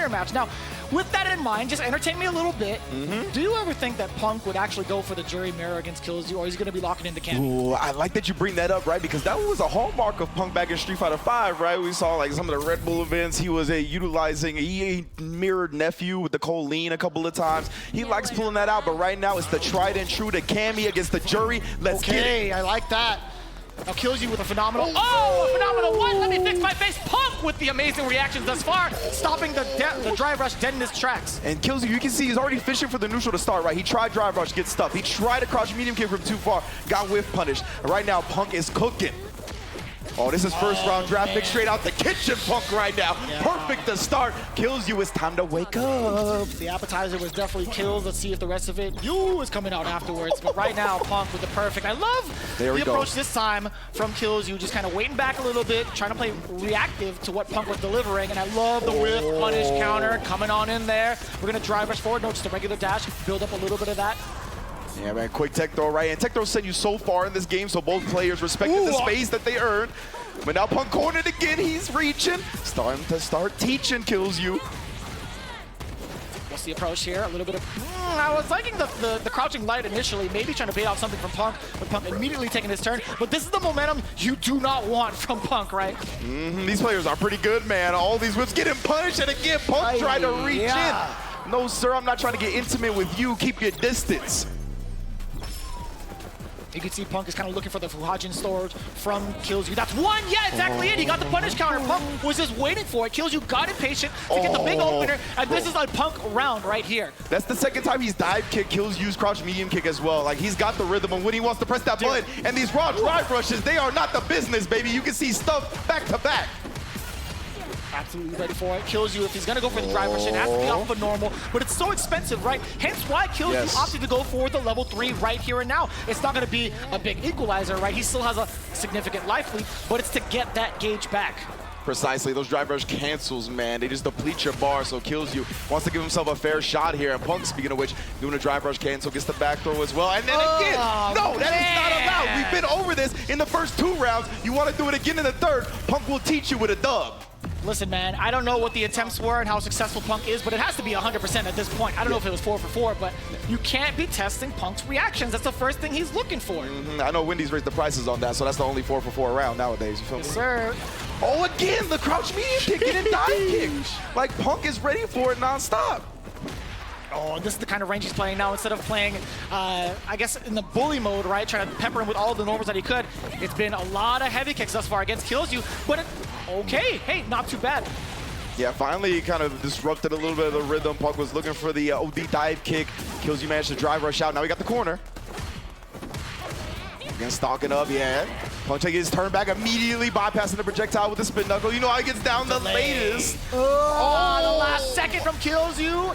mirror match. Now, with that in mind, just entertain me a little bit. Do you ever think that Punk would actually go for the Juri mirror against Kilzyou, or is he going to be locking into Cammy? Ooh, I like that you bring that up, right? Because that was a hallmark of Punk back in Street Fighter V, right? We saw like some of the Red Bull events. He was utilizing he mirrored Nephew with the Colleen a couple of times. He likes pulling that out, but right now it's the tried and true to Cammy against the Juri. Let's get it. Okay, I like that. Now Kilzyou with a phenomenal, a phenomenal what? Let me fix my face. Punk with the amazing reactions thus far, stopping the drive rush dead in his tracks. And Kilzyou, you can see he's already fishing for the neutral to start, right? He tried drive rush, get stuffed. He tried to crouch medium kick from too far, got whiff punished. And right now, Punk is cooking. Oh, this is first round draft pick straight out the kitchen, Punk right now. Yeah. Perfect to start. Kilzyou, it's time to wake up. The appetizer was definitely kills. Let's see if the rest of it is coming out afterwards. But right now, Punk with the perfect. I love the approach this time from Kilzyou, just kind of waiting back a little bit, trying to play reactive to what Punk was delivering. And I love the whiff punish counter coming on in there. We're going to drive rush forward. No, just a regular dash. Build up a little bit of that. Yeah, man, quick tech throw, right? And tech throw sent you so far in this game, so both players respected the space that they earned. But now Punk cornered again, he's reaching. Starting to start teaching Kilzyou. What's the approach here? A little bit of... I was liking the crouching light initially, maybe trying to bait out something from Punk, but Punk immediately taking his turn. But this is the momentum you do not want from Punk, right? These players are pretty good, man. All these whips getting punished, and again, Punk trying to reach in. No, sir, I'm not trying to get intimate with you. Keep your distance. You can see Punk is kind of looking for the Fuhajin storage from Kilzyou. That's one! Yeah, exactly it! He got the punish counter. Punk was just waiting for it. Kilzyou got impatient to get the big opener, and this is a Punk round right here. That's the second time he's dive kick, Kilzyou's crouch medium kick as well. Like, he's got the rhythm of when he wants to press that button. And these raw drive rushes, they are not the business, baby. You can see stuff back to back. Absolutely ready for it. Kilzyou, if he's going to go for the drive rush, it has to be off of normal, but it's so expensive, right? Hence why Kilzyou opted to go for the level 3 right here and now. It's not going to be a big equalizer, right? He still has a significant life lead, but it's to get that gauge back. Precisely, those drive rush cancels, man. They just deplete your bar, so Kilzyou wants to give himself a fair shot here. And Punk, speaking of which, doing a drive rush cancel, gets the back throw as well. And then again, no, that is not allowed. We've been over this in the first 2 rounds. You want to do it again in the 3rd, Punk will teach you with a dub. Listen, man, I don't know what the attempts were and how successful Punk is, but it has to be 100% at this point. I don't know if it was 4 for 4, but you can't be testing Punk's reactions. That's the first thing he's looking for. I know Wendy's raised the prices on that, so that's the only 4 for 4 round nowadays. You feel me? Yes, sir. Oh, again, the crouch medium kick and dive kick. Like, Punk is ready for it nonstop. Oh, this is the kind of range he's playing now. Instead of playing, I guess, in the bully mode, right? Trying to pepper him with all the normals that he could. It's been a lot of heavy kicks thus far against Kilzyou, but okay, hey, not too bad. Yeah, finally he kind of disrupted a little bit of the rhythm. Punk was looking for the OD dive kick. Kilzyou managed to drive rush out. Now we got the corner. Again, stalking up, yeah. Punk taking his turn back, immediately bypassing the projectile with the spin knuckle. You know how he gets down the latest. Oh, the last second from Kilzyou.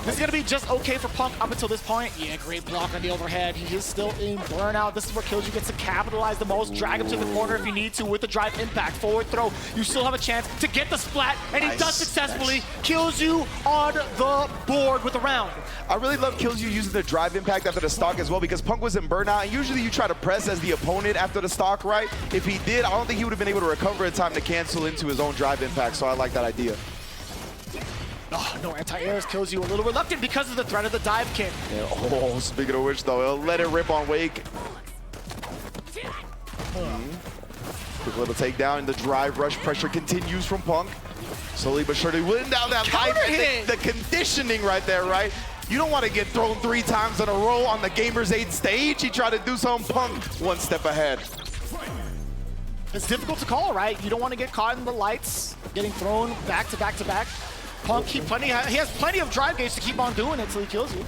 This is going to be just okay for Punk up until this point. Yeah, great block on the overhead. He is still in burnout. This is where Kilzyou gets to capitalize the most. Drag him to the corner if you need to with the drive impact. Forward throw. You still have a chance to get the splat, and he does successfully. Kilzyou on the board with the round. I really love Kilzyou using the drive impact after the stock as well, because Punk was in burnout, and usually you try to press as the opponent after the stock, right? If he did, I don't think he would have been able to recover in time to cancel into his own drive impact, so I like that idea. Oh, no anti-airs. Kilzyou a little reluctant because of the threat of the dive kick. Yeah, oh, speaking of which, though, he'll let it rip on Wake. Quick little takedown, and the drive rush pressure continues from Punk. Slowly but surely, winning down that life. The conditioning right there, right? You don't want to get thrown 3 times in a row on the Gamers8 stage. He tried to do something, Punk 1 step ahead. It's difficult to call, right? You don't want to get caught in the lights, getting thrown back to back to back. Punk, he has plenty of drive gauge to keep on doing it till he kills you.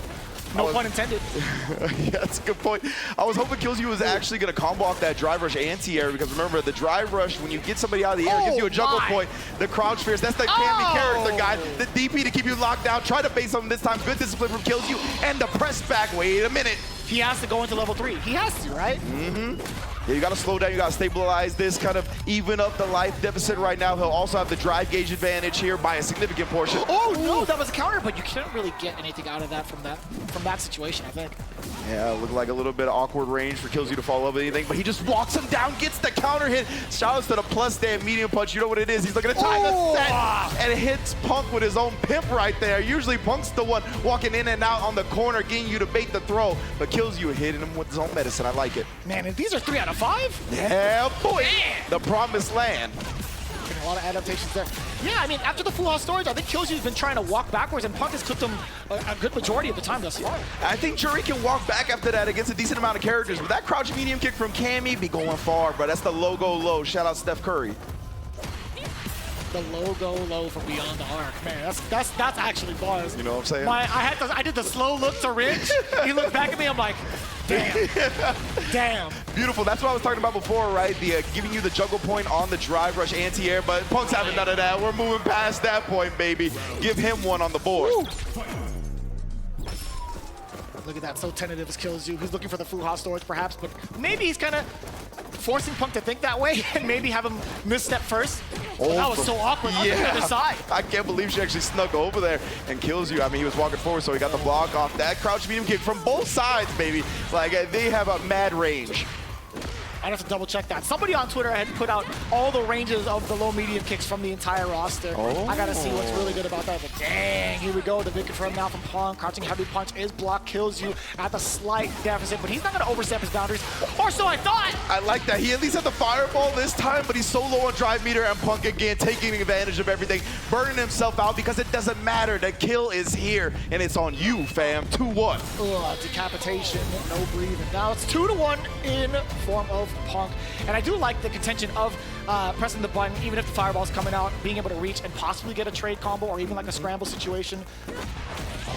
No pun intended. Yeah, that's a good point. I was hoping Kilzyou was actually going to combo off that drive rush anti-air, because remember, the drive rush, when you get somebody out of the air, it gives you a juggle point. The crouch fierce, that's the Cammy character guy. The DP to keep you locked down. Try to base something this time. Good discipline from Kilzyou. And the press back. Wait a minute. he has to go into level 3. He has to, right? Yeah, you got to slow down. You got to stabilize this, kind of even up the life deficit right now. He'll also have the drive gauge advantage here by a significant portion. Oh no, that was a counter, but you can't really get anything out of that from that situation, I think. Yeah, it looked like a little bit of awkward range for Kilzyou to follow up with anything, but he just walks him down, gets the counter hit. Shout outs to the plus stand medium punch. You know what it is. He's looking to time the set and hits Punk with his own pimp right there. Usually Punk's the one walking in and out on the corner, getting you to bait the throw, but Kilzyou hitting him with his own medicine. I like it. Man, and these are 3 out of 5? Yeah, boy. Man. The promised land. A lot of adaptations there. Yeah, I mean, after the full house storage, I think Kilzyou's been trying to walk backwards, and Punk has clipped him a good majority of the time thus far. I think Juri can walk back after that against a decent amount of characters, but that crouch medium kick from Cammy be going far, bro. That's the logo low. Shout out Steph Curry. The logo low from beyond the arc, man. That's actually bars. You know what I'm saying? I did the slow look to Rich. He looked back at me. I'm like, damn, damn. Beautiful. That's what I was talking about before, right? The giving you the juggle point on the drive rush anti-air, but Punk's having none of that. We're moving past that point, baby. Give him one on the board. Woo. Look at that, so tentative as Kilzyou. He's looking for the full house storage, perhaps, but maybe he's kind of forcing Punk to think that way and maybe have him misstep first. Oh, that was so awkward. Yeah. On the other side. I can't believe she actually snuck over there and Kilzyou. I mean, he was walking forward, so he got the block off. That crouch medium kick from both sides, baby. Like, they have a mad range. I'd have to double check that. Somebody on Twitter had put out all the ranges of the low medium kicks from the entire roster. I gotta see what's really good about that. But dang, here we go. The big confirm now from Punk. Crouching heavy punch is blocked. Kilzyou at the slight deficit, but he's not gonna overstep his boundaries. Or so I thought. I like that. He at least had the fireball this time, but he's so low on drive meter, and Punk again taking advantage of everything, burning himself out because it doesn't matter. The kill is here, and it's on you, fam. 2-1. Decapitation, no breathing. Now it's 2-1 in form of Punk. And I do like the contention of pressing the button, even if the fireball's coming out, being able to reach and possibly get a trade combo or even like a scramble situation.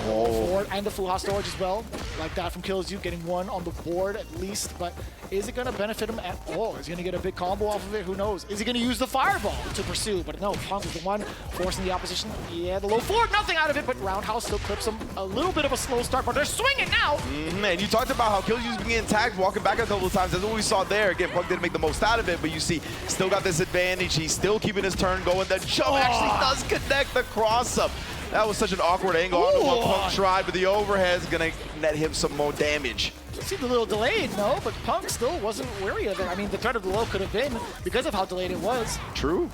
Forward and the full house storage as well. Like that from Kilzyou, getting one on the board at least. But is it going to benefit him at all? Is he going to get a big combo off of it? Who knows? Is he going to use the fireball to pursue? But no, Punk is the one forcing the opposition. Yeah, the low forward, nothing out of it, but Roundhouse still clips him. A little bit of a slow start, but they're swinging now. And you talked about how Kilzyou's been getting tagged, walking back a couple of times. That's what we saw there. Again, Punk didn't make the most out of it, but you see, still got this advantage. He's still keeping his turn going. The jump actually does connect the cross-up. That was such an awkward angle. I don't know what Punk tried, but the overhead is going to net him some more damage. Seemed a little delayed, no, but Punk still wasn't wary of it. I mean, the threat of the low could have been because of how delayed it was. True.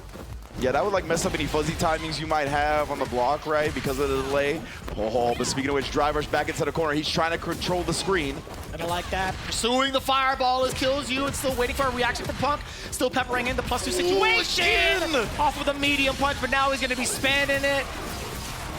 Yeah, that would like mess up any fuzzy timings you might have on the block, right? Because of the delay. Oh, but speaking of which, drive rush back into the corner. He's trying to control the screen. And I like that. Pursuing the fireball is Kilzyou and still waiting for a reaction from Punk. Still peppering in the +2 situation. Off with a medium punch, but now he's going to be spamming it.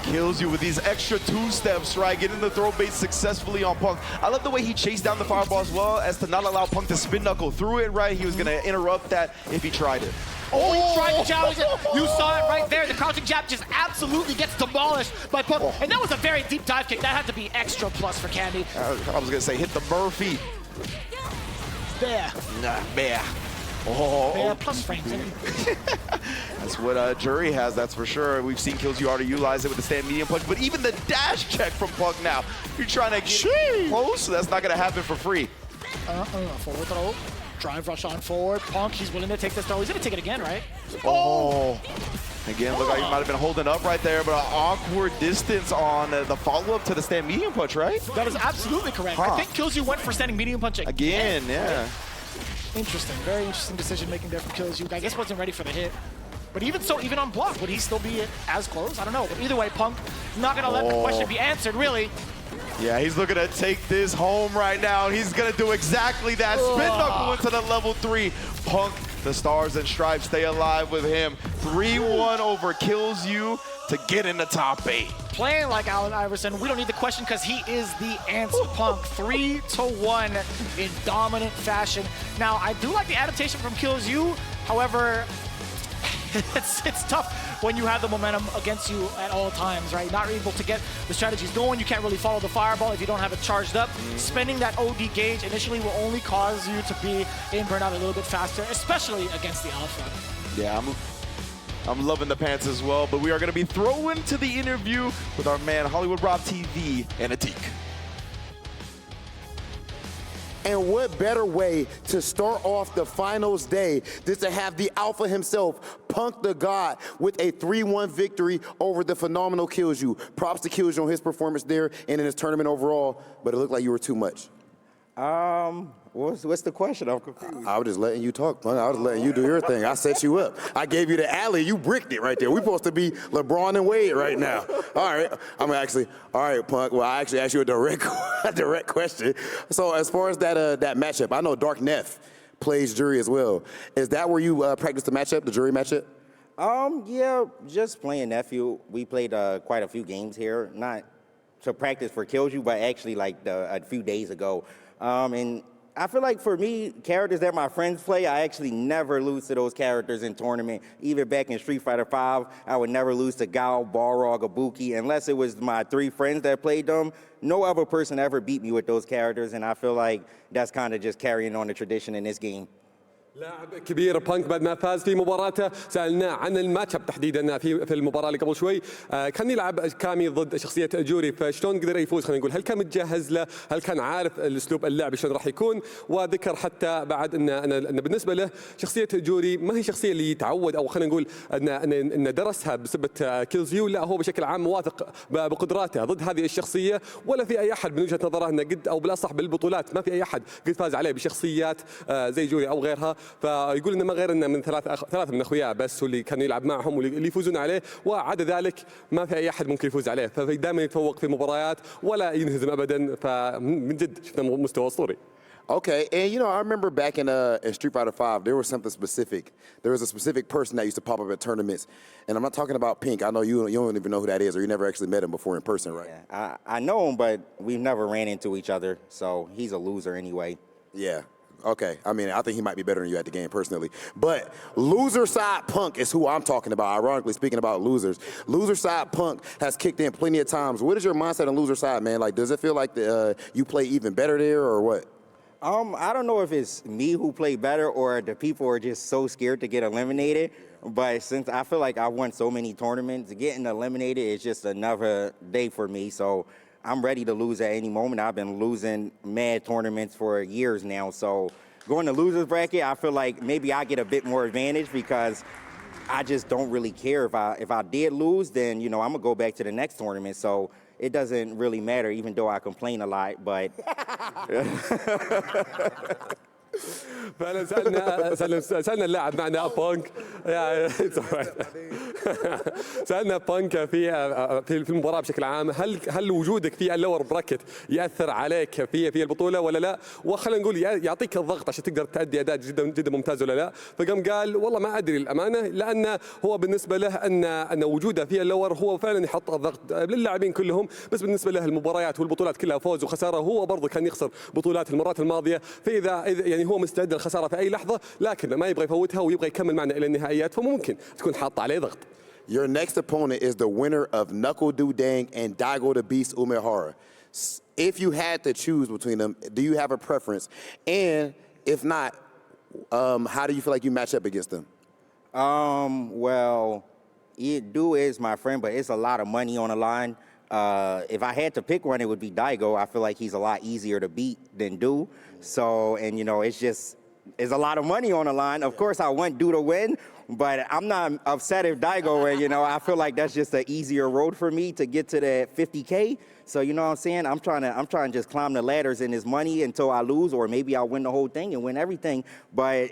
Kilzyou with these extra 2 steps, right? Getting the throw bait successfully on Punk. I love the way he chased down the fireball as well as to not allow Punk to spin knuckle through it, right? He was going to interrupt that if he tried it. Oh, he tried to challenge it. You saw it right there. The crouching jab just absolutely gets demolished by Punk. And that was a very deep dive kick. That had to be extra plus for Cammy. I was going to say, hit the Murphy. There. Nah, there. Plus frames. That's what Juri has, that's for sure. We've seen Kilzyou already utilize it with the stand medium punch, but even the dash check from Punk now. You're trying to get close, so that's not going to happen for free. Forward throw. Drive rush on forward. Punk, he's willing to take this throw. He's going to take it again, right? Again, look like he might have been holding up right there, but an awkward distance on the follow-up to the stand medium punch, right? That is absolutely correct. I think Kilzyou went for standing medium punch again. Yeah. Interesting, very interesting decision-making there from Kilzyou. I guess wasn't ready for the hit. But even so, even on block, would he still be as close? I don't know. But either way, Punk not going to let the question be answered, really. Yeah, he's looking to take this home right now. He's going to do exactly that. Spin knuckle into the level 3. Punk, the stars and stripes stay alive with him. 3-1 over Kilzyou to get in the top 8. Playing like Allen Iverson, we don't need the question because he is the answer. Punk 3-1 in dominant fashion. Now, I do like the adaptation from Kilzyou. However, it's tough when you have the momentum against you at all times, right? Not able to get the strategies going. You can't really follow the fireball if you don't have it charged up. Spending that OD gauge initially will only cause you to be in burnout a little bit faster, especially against the alpha. Yeah, I'm loving the pants as well, but we are going to be throwing to the interview with our man Hollywood Rob TV and Atik. And what better way to start off the finals day than to have the alpha himself, Punk the God, with a 3-1 victory over the phenomenal Kilzyou. Props to Kilzyou on his performance there and in his tournament overall, but it looked like you were too much. What's the question? I'm confused. I was just letting you talk, Punk. I was letting you do your thing. I set you up. I gave you the alley. You bricked it right there. We're supposed to be LeBron and Wade right now. All right. I'm actually, all right, Punk. Well, I actually asked you a direct question. So as far as that matchup, I know Dark Neff plays Juri as well. Is that where you practice the matchup, the Juri matchup? Yeah, just playing nephew. We played quite a few games here, not to practice for Kilzyou, but actually like a few days ago. And I feel like for me, characters that my friends play, I actually never lose to those characters in tournament. Even back in Street Fighter V, I would never lose to Gao, Balrog, or Buki, unless it was my 3 friends that played them. No other person ever beat me with those characters, and I feel like that's kind of just carrying on the tradition in this game. لاعب كبير بانك بعد ما فاز في مباراته سالناه عن الماتش اب تحديدا في المباراه اللي قبل شوي كان يلعب كامي ضد شخصيه جوري فشلون قدر يفوز خلينا نقول هل كان متجهز له هل كان عارف الاسلوب اللعب شلون راح يكون وذكر حتى بعد ان بالنسبه له شخصيه جوري ما هي شخصيه اللي يتعود او خلينا نقول ان درسها بسبه كيلزيو لا هو بشكل عام واثق بقدراته ضد هذه الشخصيه ولا في اي احد من وجهه نظره انه قد او بالاصح بالبطولات ما في اي احد قد فاز عليه بشخصيات زي جوري او غيرها فيقول انه ما غير انه من ثلاثه من اخوياه بس واللي كانوا يلعب معهم واللي يفوزون عليه وعدا ذلك ما في اي احد ممكن يفوز عليه فدائما يتفوق في مباريات ولا ينهزم ابدا فمن جد شفنا مستوى اسطوري. Okay, and you know, I remember back in Street Fighter V, there was something specific. There was a specific person that used to pop up at tournaments, and I'm not talking about Pink. I know you don't even know who that is, or you never actually met him before in person, right? Yeah, I know him, but we've never ran into each other, so he's a loser anyway. Yeah. Okay, I mean, I think he might be better than you at the game personally. But loser side Punk is who I'm talking about, ironically speaking about losers. Loser side Punk has kicked in plenty of times. What is your mindset on loser side, man? Like, does it feel like you play even better there or what? I don't know if it's me who played better or the people are just so scared to get eliminated. But since I feel like I've won so many tournaments, getting eliminated is just another day for me. So I'm ready to lose at any moment. I've been losing mad tournaments for years now. So going to losers bracket, I feel like maybe I get a bit more advantage because I just don't really care. If I did lose, then, you know, I'm going to go back to the next tournament. So it doesn't really matter, even though I complain a lot. But فعلا سالنا اللاعب معنا بانك سالنا بانك في المباراه بشكل عام هل وجودك في اللور براكت ياثر عليك في البطوله ولا لا وخلينا نقول يعطيك الضغط عشان تقدر تؤدي اداء جدا ممتاز ولا لا فقام قال والله ما ادري الامانه لان هو بالنسبه له ان وجوده في اللور هو فعلا يحط الضغط للاعبين كلهم بس بالنسبه له المباريات والبطولات كلها فوز وخساره هو برضه كان يخسر بطولات المرات الماضيه فاذا يعني هو مستعد للخساره في اي لحظه لكن ما يبغى يفوتها ويبغى يكمل معنا الى النهائيات فممكن تكون حاطه عليه ضغط. Your next opponent is the winner of Knuckle Dudang and Daigo the Beast Umehara. If you had to choose between them, do you have a preference? And if not, how do you feel like you match up against them? Well, Du is my friend, but it's a lot of money on the line. If I had to pick one, it would be Daigo. I feel like he's a lot easier to beat than Du. So, and you know, it's a lot of money on the line. Of course, I want Du to win, but I'm not upset if Daigo win. You know, I feel like that's just an easier road for me to get to that 50K. So you know what I'm saying? I'm trying to just climb the ladders in this money until I lose, or maybe I'll win the whole thing and win everything. But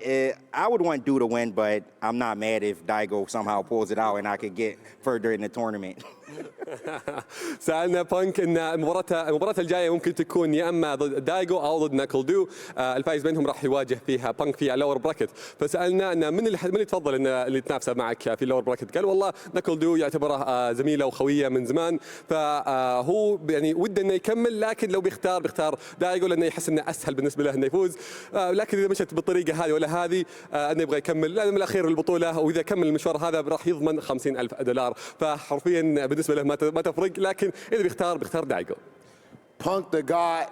I would want Du to win, but I'm not mad if Daigo somehow pulls it out and I could get further in the tournament. سألنا بانك ان المباراة الجاية ممكن تكون يا اما ضد دايجو او ضد ناكل دو الفايز بينهم راح يواجه فيها بانك في اللور براكت فسألنا ان من اللي تفضل ان اللي يتنافسه معك في اللور براكت قال والله ناكل دو يعتبره زميله وخويه من زمان فهو يعني وده انه يكمل لكن لو بيختار دايجو لانه يحس انه اسهل بالنسبه له انه يفوز لكن اذا مشت بالطريقه هذه ولا هذه انه يبغى يكمل لان من الاخير البطوله واذا كمل المشوار هذا راح يضمن $50,000 فحرفيا بالنسبه له ما تفرق لكن اذا بيختار دايجو. Punk the God,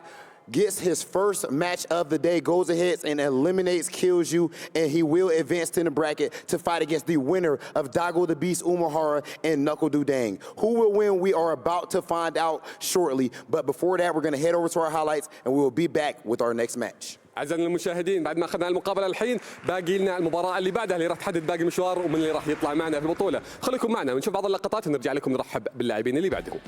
gets his first match of the day, goes ahead and eliminates Kilzyou, and he will advance to the bracket to fight against the winner of Dago the Beast Umahara and Knuckle Dudang. Who will win? We are about to find out shortly. But before that, we're going to head over to our highlights, and we will be back with our next match. أعزائنا المشاهدين بعد ما أخذنا المقابلة الحين باقي لنا المباراة اللي بعدها اللي راح تحدد باقي المشوار ومن اللي راح يطلع معنا في البطولة. خليكم معنا ونشوف بعض اللقطات ونرجع لكم نرحب باللاعبين اللي بعدهم.